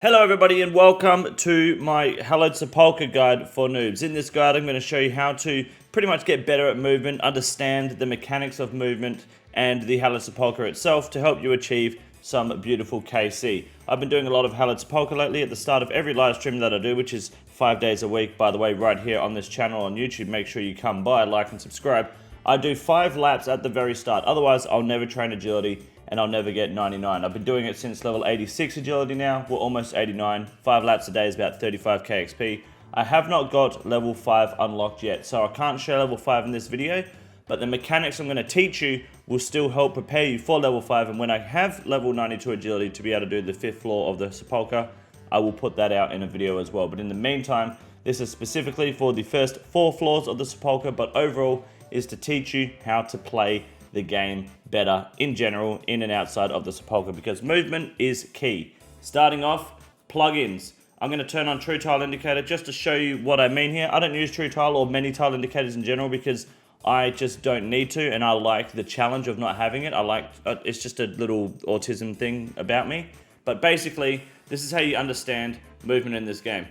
Hello everybody and welcome to my Hallowed Sepulchre guide for noobs. In this guide I'm going to show you how to pretty much get better at movement, understand the mechanics of movement and the Hallowed Sepulchre itself to help you achieve some beautiful KC. I've been doing a lot of Hallowed Sepulchre lately at the start of every live stream that I do, which is 5 days a week, by the way, right here on this channel on YouTube. Make sure you come by, like and subscribe. I do 5 laps at the very start, otherwise I'll never train agility and I'll never get 99. I've been doing it since level 86 agility now. We're almost 89. 5 laps a day is about 35k XP. I have not got level 5 unlocked yet, so I can't show level 5 in this video, but the mechanics I'm going to teach you will still help prepare you for level 5, and when I have level 92 agility to be able to do the 5th floor of the Sepulchre, I will put that out in a video as well. But in the meantime, this is specifically for the first 4 floors of the Sepulchre, but overall is to teach you how to play the game better in general, in and outside of the Sepulchre, because movement is key. Starting off, plugins. I'm going to turn on True Tile Indicator just to show you what I mean here. I don't use True Tile or many tile indicators in general because I just don't need to, and I like the challenge of not having it. I like it's just a little autism thing about me. But basically, this is how you understand movement in this game.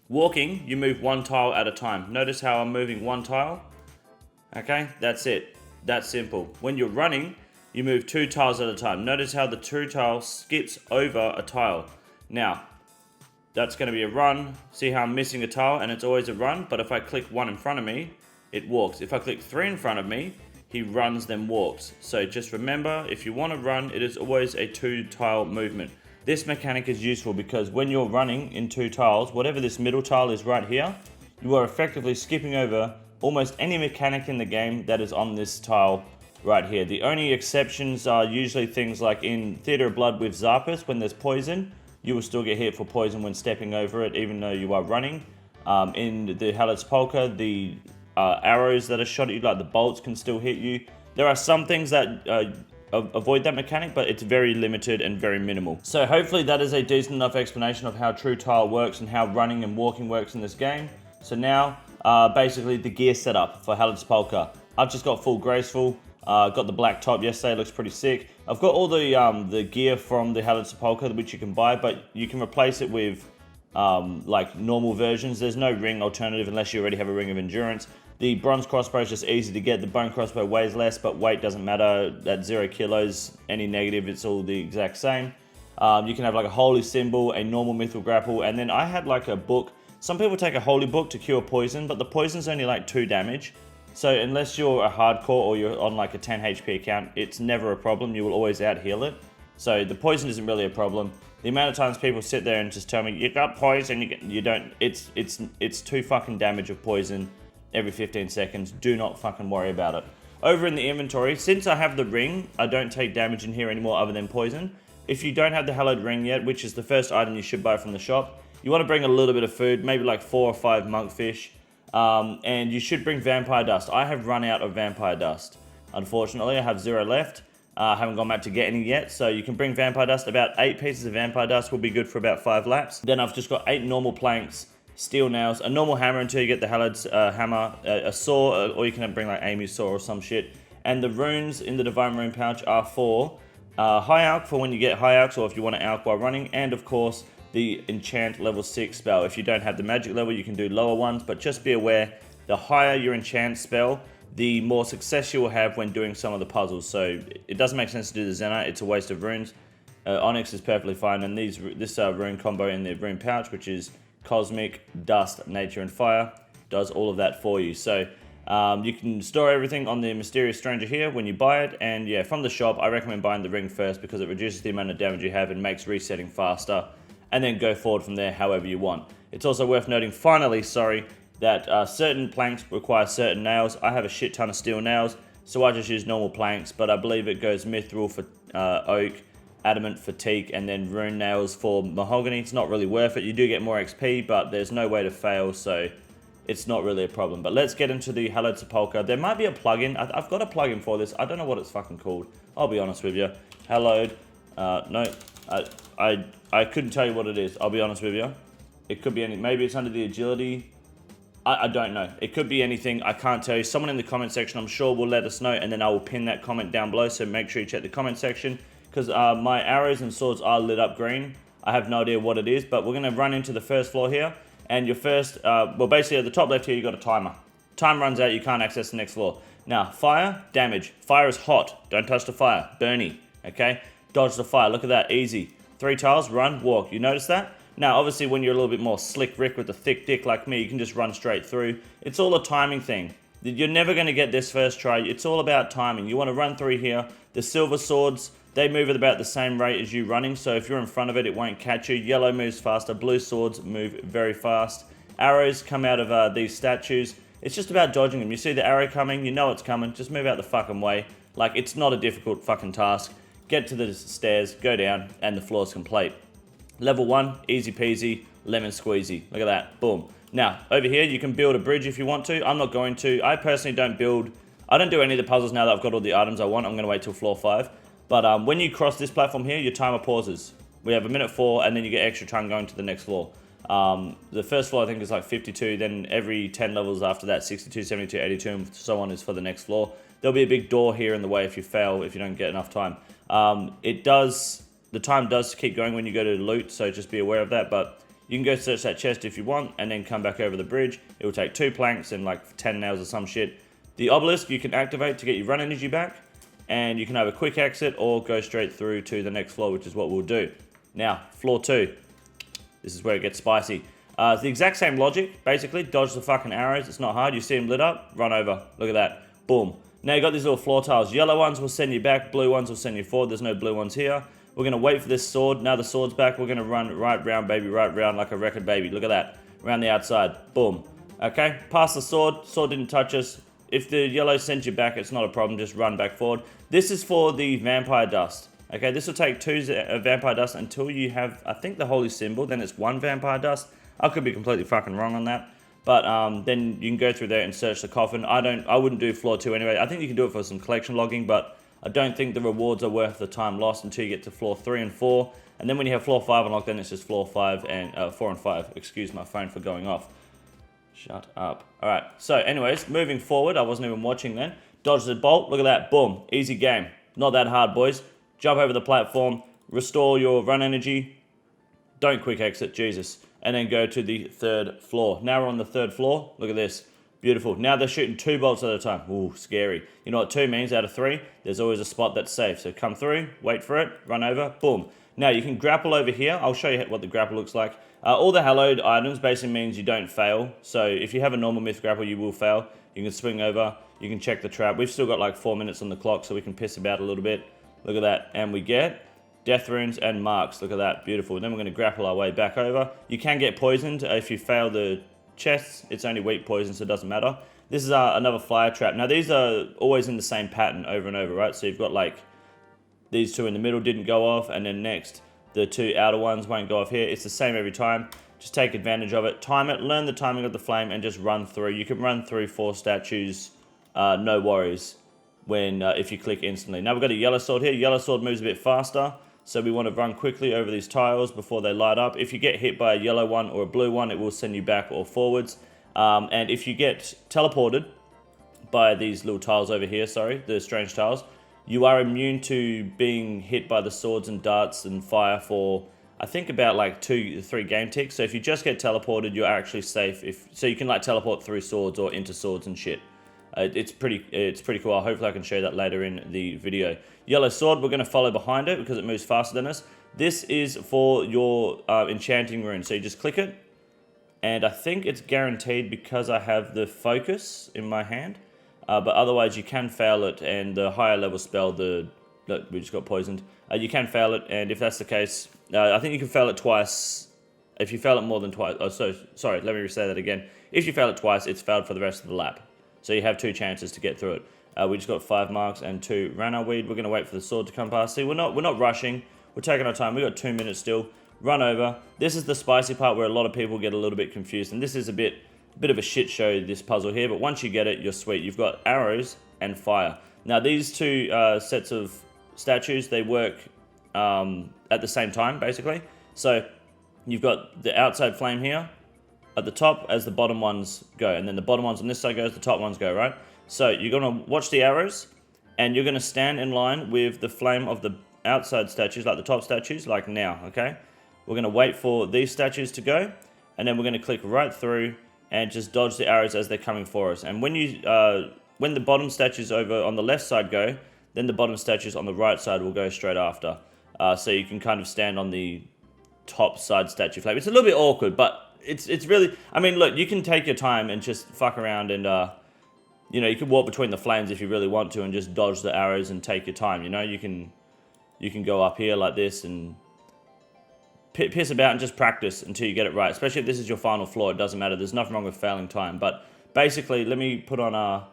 Walking, you move 1 tile at a time. Notice how I'm moving 1 tile. Okay, that's it. That's simple. When you're running, you move 2 tiles at a time. Notice how the 2 tile skips over a tile. Now, that's going to be a run. See how I'm missing a tile and it's always a run? But if I click 1 in front of me, it walks. If I click 3 in front of me, he runs then walks. So just remember, if you want to run, it is always a 2 tile movement. This mechanic is useful because when you're running in 2 tiles, whatever this middle tile is right here, you are effectively skipping over almost any mechanic in the game that is on this tile right here. The only exceptions are usually things like in Theatre of Blood with Zarpus, when there's poison, you will still get hit for poison when stepping over it, even though you are running. In the Hallowed Sepulchre, the arrows that are shot at you, like the bolts, can still hit you. There are some things that avoid that mechanic, but it's very limited and very minimal. So hopefully that is a decent enough explanation of how True Tile works and how running and walking works in this game. So now, basically the gear setup for Hallowed Sepulchre. I've just got full graceful, got the black top yesterday, looks pretty sick. I've got all the gear from the Hallowed Sepulchre which you can buy, but you can replace it with like normal versions. There's no ring alternative unless you already have a ring of endurance. The bronze crossbow is just easy to get. The bone crossbow weighs less, but weight doesn't matter. At 0 kilos, any negative, it's all the exact same. You can have like a holy symbol, a normal mithril grapple, and then I had like a book. Some people take a holy book to cure poison, but the poison's only like 2 damage. So unless you're a hardcore or you're on like a 10 HP account, it's never a problem. You will always out heal it. So the poison isn't really a problem. The amount of times people sit there and just tell me, you got poison, you don't, it's 2 fucking damage of poison every 15 seconds. Do not fucking worry about it. Over in the inventory, since I have the ring, I don't take damage in here anymore other than poison. If you don't have the hallowed ring yet, which is the first item you should buy from the shop, you want to bring a little bit of food, maybe like 4 or 5 monkfish, and you should bring vampire dust. I have run out of vampire dust. Unfortunately, I have 0 left. I haven't gone back to get any yet, so you can bring vampire dust. About 8 pieces of vampire dust will be good for about 5 laps. Then I've just got 8 normal planks, steel nails, a normal hammer until you get the hallowed hammer, a saw, or you can bring like Amy's saw or some shit. And the runes in the divine rune pouch are for high alch, for when you get high alch or if you want to alch while running, and of course the enchant level 6 spell. If you don't have the magic level, you can do lower ones, but just be aware, the higher your enchant spell, the more success you will have when doing some of the puzzles. So it doesn't make sense to do the Zenyte, it's a waste of runes. Onyx is perfectly fine, and this rune combo in the rune pouch, which is Cosmic, Dust, Nature, and Fire, does all of that for you. So you can store everything on the Mysterious Stranger here when you buy it, and yeah, from the shop, I recommend buying the ring first because it reduces the amount of damage you have and makes resetting faster, and then go forward from there however you want. It's also worth noting, finally, that certain planks require certain nails. I have a shit ton of steel nails, so I just use normal planks, but I believe it goes mithril for oak, adamant for teak, and then rune nails for mahogany. It's not really worth it. You do get more XP, but there's no way to fail, so it's not really a problem. But let's get into the Hallowed Sepulchre. There might be a plugin. I've got a plugin for this. I don't know what it's fucking called. I'll be honest with you. Hallowed. No, I couldn't tell you what it is. I'll be honest with you. It could be any. Maybe it's under the agility. I don't know. It could be anything. I can't tell you. Someone in the comment section, I'm sure, will let us know, and then I will pin that comment down below. So make sure you check the comment section, because my arrows and swords are lit up green. I have no idea what it is, but we're going to run into the first floor here. And your first, well, basically at the top left here, you've got a timer. Time runs out, you can't access the next floor. Now, fire, damage. Fire is hot. Don't touch the fire. Burny, okay? Dodge the fire. Look at that, easy. 3 tiles, run, walk. You notice that? Now, obviously, when you're a little bit more slick Rick with a thick dick like me, you can just run straight through. It's all a timing thing. You're never going to get this first try. It's all about timing. You want to run through here. The silver swords, they move at about the same rate as you running, so if you're in front of it, it won't catch you. Yellow moves faster. Blue swords move very fast. Arrows come out of these statues. It's just about dodging them. You see the arrow coming, you know it's coming. Just move out the fucking way. Like, it's not a difficult fucking task. Get to the stairs, go down, and the floor's complete. Level 1, easy peasy, lemon squeezy. Look at that, boom. Now, over here, you can build a bridge if you want to. I'm not going to. I personally don't build. I don't do any of the puzzles now that I've got all the items I want. I'm going to wait till floor 5. But when you cross this platform here, your timer pauses. We have a minute 4, and then you get extra time going to the next floor. The first floor, I think, is like 52. Then every 10 levels after that, 62, 72, 82, and so on is for the next floor. There'll be a big door here in the way if you fail, if you don't get enough time. The time does keep going when you go to loot, so just be aware of that. But you can go search that chest if you want, and then come back over the bridge. It will take 2 planks and like 10 nails or some shit. The obelisk you can activate to get your run energy back, and you can have a quick exit or go straight through to the next floor, which is what we'll do. Now, floor 2. This is where it gets spicy. It's the exact same logic, basically. Dodge the fucking arrows. It's not hard. You see them lit up, run over. Look at that. Boom. Now you got these little floor tiles. Yellow ones will send you back. Blue ones will send you forward. There's no blue ones here. We're going to wait for this sword. Now the sword's back. We're going to run right round, baby. Right round like a record, baby. Look at that. Around the outside. Boom. Okay. Pass the sword. Sword didn't touch us. If the yellow sends you back, it's not a problem. Just run back forward. This is for the vampire dust. Okay, this will take 2 vampire dust until you have, I think, the holy symbol. Then it's 1 vampire dust. I could be completely fucking wrong on that. But then you can go through there and search the coffin. I wouldn't do floor 2 anyway. I think you can do it for some collection logging, but I don't think the rewards are worth the time lost until you get to floor 3 and 4. And then when you have floor 5 unlocked, then it's just floor 5 and 4 and 5. Excuse my phone for going off. Shut up. Alright, so anyways, moving forward. I wasn't even watching then. Dodge the bolt. Look at that. Boom. Easy game. Not that hard, boys. Jump over the platform. Restore your run energy. Don't quick exit. Jesus. And then go to the 3rd floor. Now we're on the 3rd floor. Look at this. Beautiful. Now they're shooting 2 bolts at a time. Ooh, scary. You know what 2 means out of 3? There's always a spot that's safe. So come through, wait for it, run over, boom. Now you can grapple over here. I'll show you what the grapple looks like. All the hallowed items basically means you don't fail. So if you have a normal myth grapple, you will fail. You can swing over, you can check the trap. We've still got like 4 minutes on the clock, so we can piss about a little bit. Look at that. And we get death runes and marks. Look at that. Beautiful. Then we're going to grapple our way back over. You can get poisoned if you fail the chests. It's only weak poison, so it doesn't matter. This is another fire trap. Now these are always in the same pattern over and over, right? So you've got like these 2 in the middle didn't go off, and then next the 2 outer ones won't go off here. It's the same every time. Just take advantage of it. Time it. Learn the timing of the flame and just run through. You can run through 4 statues, no worries, when if you click instantly. Now we've got a yellow sword here. Yellow sword moves a bit faster, so we want to run quickly over these tiles before they light up. If you get hit by a yellow one or a blue one, it will send you back or forwards. And if you get teleported by these little tiles over here, the strange tiles, you are immune to being hit by the swords and darts and fire for, I think, about like 2 to 3 game ticks. So if you just get teleported, you're actually safe. So you can like teleport through swords or into swords and shit. It's pretty cool. Hopefully I can show you that later in the video. Yellow sword, we're going to follow behind it because it moves faster than us. This is for your enchanting rune. So you just click it. And I think it's guaranteed because I have the focus in my hand. But otherwise you can fail it, and the higher level spell, we just got poisoned. You can fail it, and if that's the case, I think you can fail it twice. If you fail it more than twice, sorry, let me say that again. If you fail it twice, it's failed for the rest of the lap. So you have 2 chances to get through it. We just got 5 marks and 2 rana weed. We're going to wait for the sword to come past. See, we're not rushing. We're taking our time. We've got 2 minutes still. Run over. This is the spicy part where a lot of people get a little bit confused, and this is a bit of a shit show, this puzzle here, but once you get it, you're sweet. You've got arrows and fire. Now these 2 sets of statues, they work at the same time, basically. So you've got the outside flame here at the top as the bottom ones go, and then the bottom ones on this side go as the top ones go, right? So you're going to watch the arrows, and you're going to stand in line with the flame of the outside statues, like the top statues, like now, okay? We're going to wait for these statues to go, and then we're going to click right through and just dodge the arrows as they're coming for us. And when the bottom statues over on the left side go, then the bottom statues on the right side will go straight after. So you can kind of stand on the top side statue flame. It's a little bit awkward, but it's really, I mean, look, you can take your time and just fuck around and, you know, you can walk between the flames if you really want to and just dodge the arrows and take your time, you know? You can go up here like this and piss about and just practice until you get it right. Especially if this is your final floor, it doesn't matter. There's nothing wrong with failing time. But basically, let me put on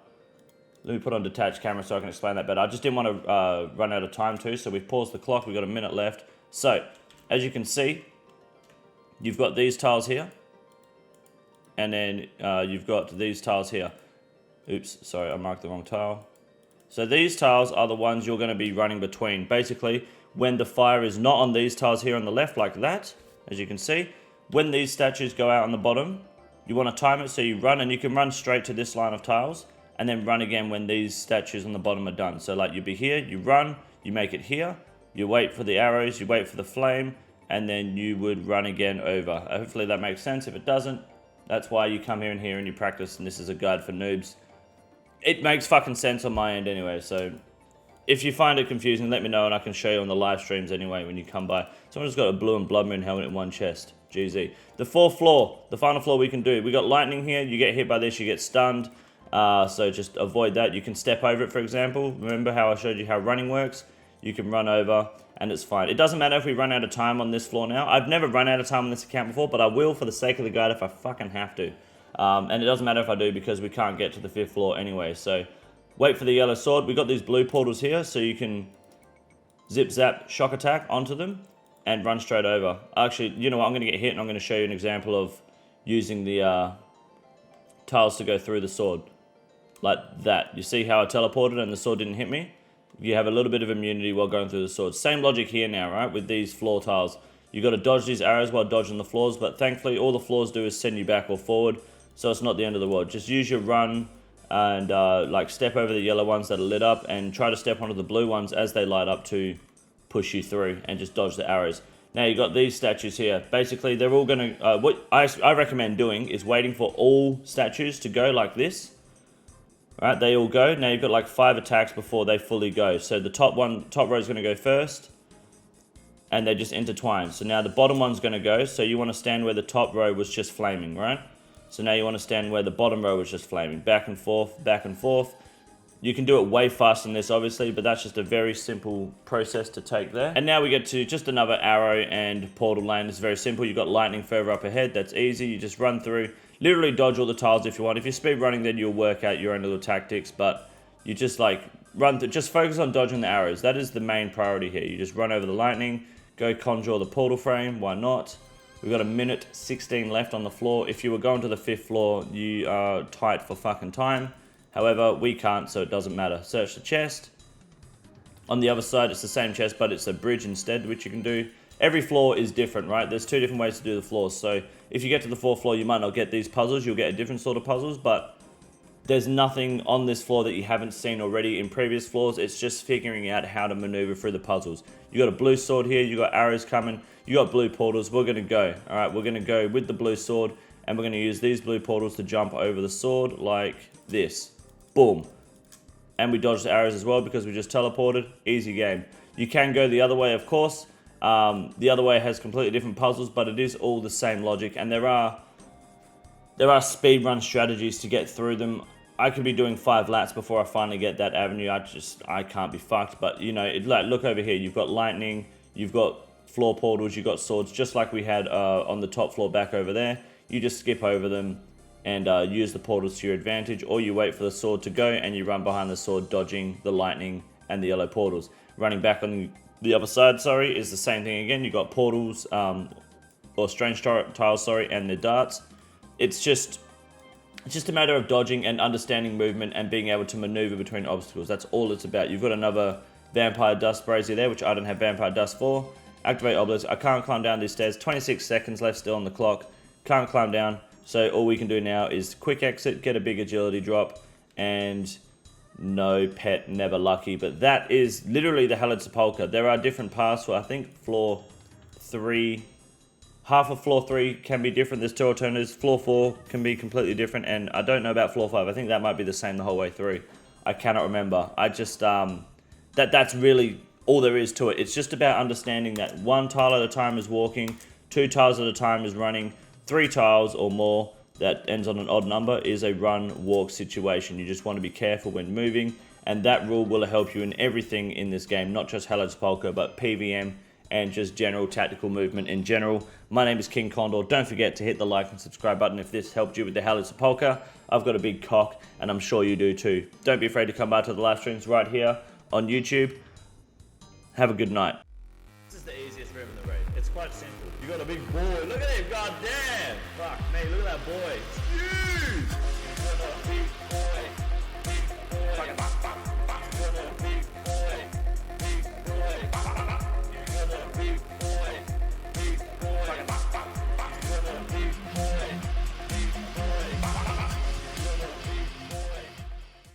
detached camera so I can explain that better. I just didn't want to run out of time too, so we've paused the clock. We've got a minute left. So, as you can see, you've got these tiles here. And then you've got these tiles here. Oops, sorry, I marked the wrong tile. So these tiles are the ones you're going to be running between. Basically, when the fire is not on these tiles here on the left like that, as you can see, when these statues go out on the bottom, you want to time it so you run, and you can run straight to this line of tiles, and then run again when these statues on the bottom are done. So like you'd be here, you run, you make it here, you wait for the arrows, you wait for the flame, and then you would run again over. Hopefully that makes sense. If it doesn't, that's why you come here and you practice, and this is a guide for noobs. It makes fucking sense on my end anyway, so if you find it confusing, let me know and I can show you on the live streams anyway when you come by. Someone's got a blue and blood moon helmet in one chest. GZ. The fourth floor, the final floor we can do. We got lightning here, you get hit by this, you get stunned. So just avoid that. You can step over it, for example. Remember how I showed you how running works? You can run over and it's fine. It doesn't matter if we run out of time on this floor now. I've never run out of time on this account before, but I will for the sake of the guide if I fucking have to. And it doesn't matter if I do because we can't get to the 5th floor anyway. So wait for the yellow sword. We got these blue portals here, so you can zip zap shock attack onto them and run straight over. Actually, you know what? I'm going to get hit and I'm going to show you an example of using the tiles to go through the sword. Like that. You see how I teleported and the sword didn't hit me? You have a little bit of immunity while going through the sword. Same logic here now, right? With these floor tiles. You got to dodge these arrows while dodging the floors, but thankfully all the floors do is send you back or forward, so it's not the end of the world. Just use your run and like step over the yellow ones that are lit up and try to step onto the blue ones as they light up to push you through and just dodge the arrows. Now you got these statues here. Basically, they're all going to... what I recommend doing is waiting for all statues to go like this. Right, they all go. Now you've got like 5 attacks before they fully go. So the top row is going to go first. And they just intertwine. So now the bottom one's going to go. So you want to stand where the top row was just flaming, right? So now you want to stand where the bottom row was just flaming. Back and forth, back and forth. You can do it way faster than this, obviously, but that's just a very simple process to take there. And now we get to just another arrow and portal lane. It's very simple. You've got lightning further up ahead. That's easy. You just run through. Literally dodge all the tiles if you want. If you're speed running, then you'll work out your own little tactics, but you just like run through. Just focus on dodging the arrows. That is the main priority here. You just run over the lightning, go conjure the portal frame. Why not? We've got a minute 16 left on the floor. If you were going to the 5th floor, you are tight for fucking time. However, we can't, so it doesn't matter. Search the chest. On the other side, it's the same chest, but it's a bridge instead, which you can do. Every floor is different, right? There's 2 different ways to do the floors. So if you get to the 4th floor, you might not get these puzzles. You'll get a different sort of puzzles, but there's nothing on this floor that you haven't seen already in previous floors. It's just figuring out how to maneuver through the puzzles. You got a blue sword here. You got arrows coming. You got blue portals. We're going to go. All right, we're going to go with the blue sword, and we're going to use these blue portals to jump over the sword like this. Boom. And we dodged the arrows as well because we just teleported. Easy game. You can go the other way, of course. The other way has completely different puzzles, but it is all the same logic, and there are speedrun strategies to get through them. I could be doing 5 laps before I finally get that avenue. I can't be fucked, but you know, like look over here. You've got lightning, you've got floor portals, you've got swords, just like we had on the top floor back over there. You just skip over them and use the portals to your advantage, or you wait for the sword to go and you run behind the sword, dodging the lightning and the yellow portals. Running back on the other side, sorry, is the same thing again. You've got portals, or strange tiles, sorry, and the darts. It's just a matter of dodging and understanding movement and being able to maneuver between obstacles. That's all it's about. You've got another vampire dust brazier there, which I don't have vampire dust for. Activate obelisk. I can't climb down these stairs. 26 seconds left still on the clock. Can't climb down. So all we can do now is quick exit, get a big agility drop, and no pet, never lucky. But that is literally the Hallowed Sepulchre. There are different paths for, I think, floor 3 half of floor 3 can be different. There's 2 alternatives. Floor 4 can be completely different, and I don't know about floor 5. I think that might be the same the whole way through. I cannot remember. I just that's really all there is to it. It's just about understanding that 1 tile at a time is walking, 2 tiles at a time is running, 3 tiles or more that ends on an odd number is a run-walk situation. You just want to be careful when moving, and that rule will help you in everything in this game, not just Hallowed Sepulchre, but PVM and just general tactical movement in general. My name is King Condor. Don't forget to hit the like and subscribe button if this helped you with the Hallowed Sepulchre. I've got a big cock, and I'm sure you do too. Don't be afraid to come by to the live streams right here on YouTube. Have a good night. This is the easiest room in the raid. It's quite simple. You got a big boy. Look at him. God damn. Fuck me. Look at that boy. It's huge. Big boy. Big boy. Fucking fuck.